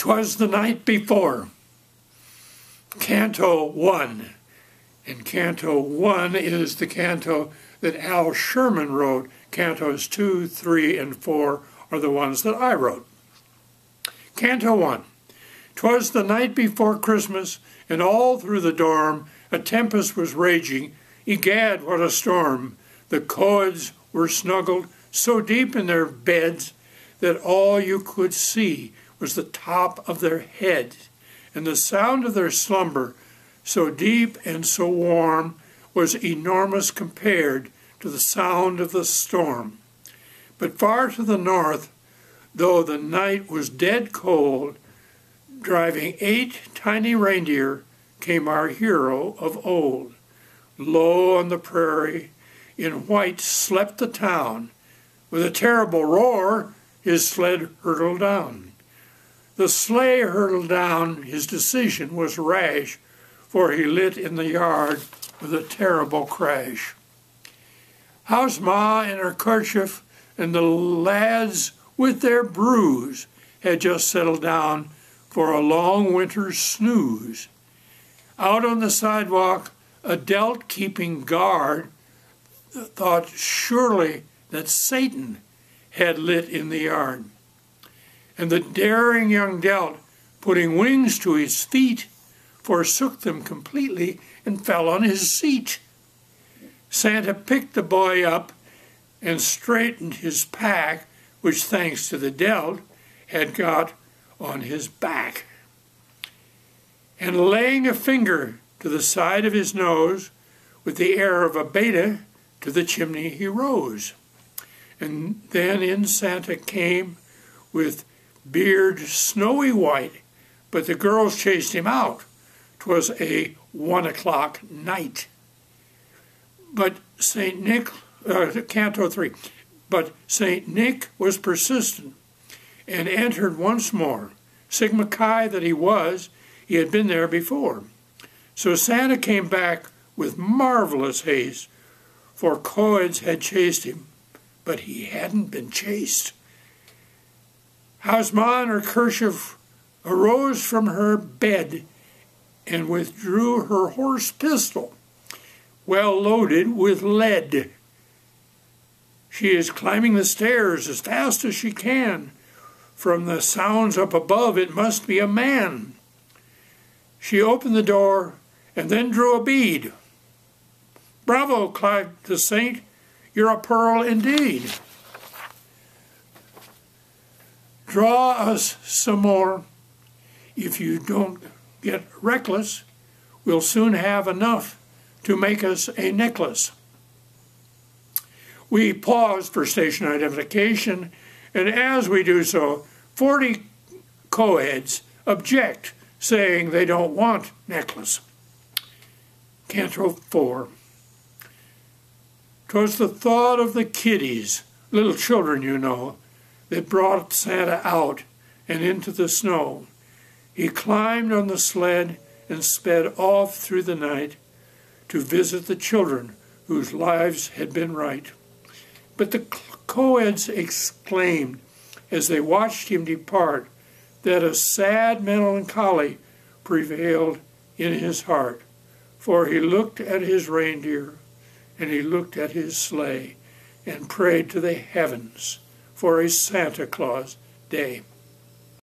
'Twas the night before. Canto 1. And Canto 1 is the canto that Allan Sherman wrote. Cantos 2, 3, and 4 are the ones that I wrote. Canto 1. 'Twas the night before Christmas, and all through the dorm a tempest was raging. Egad, what a storm! The coeds were snuggled so deep in their beds that all you could see was the top of their heads, and the sound of their slumber, so deep and so warm, was enormous compared to the sound of the storm. But far to the north, though the night was dead cold, driving 8 tiny reindeer, came our hero of old. Low on the prairie, in white slept the town. With a terrible roar, his sled hurtled down. The sleigh hurtled down, his decision was rash, for he lit in the yard with a terrible crash. How's Ma in her kerchief, and the lads with their brews had just settled down for a long winter's snooze. Out on the sidewalk, a Delt keeping guard thought surely that Satan had lit in the yard. And the daring young Delt, putting wings to his feet, forsook them completely and fell on his seat. Santa picked the boy up and straightened his pack, which, thanks to the Delt, had got on his back. And laying a finger to the side of his nose, with the air of a beta, to the chimney he rose. And then in Santa came with beard snowy white, but the girls chased him out. 'Twas a 1 o'clock night. But St. Nick, Canto 3, but St. Nick was persistent and entered once more. Sigma Chi that he was, he had been there before. So Santa came back with marvelous haste, for coeds had chased him, but he hadn't been chased. How's Ma in her kerchief arose from her bed and withdrew her horse pistol, well loaded with lead. She is climbing the stairs as fast as she can. From the sounds up above, it must be a man. She opened the door and then drew a bead. "Bravo," cried the saint, "you're a pearl indeed. Draw us some more. If you don't get reckless, we'll soon have enough to make us a necklace." We pause for station identification, and as we do so, 40 coeds object, saying they don't want necklace. Canto 4. 'Twas the thought of the kiddies, little children, you know, that brought Santa out and into the snow. He climbed on the sled and sped off through the night to visit the children whose lives had been right. But the coeds exclaimed as they watched him depart that a sad melancholy prevailed in his heart, for he looked at his reindeer and he looked at his sleigh and prayed to the heavens for a Santa Claus day.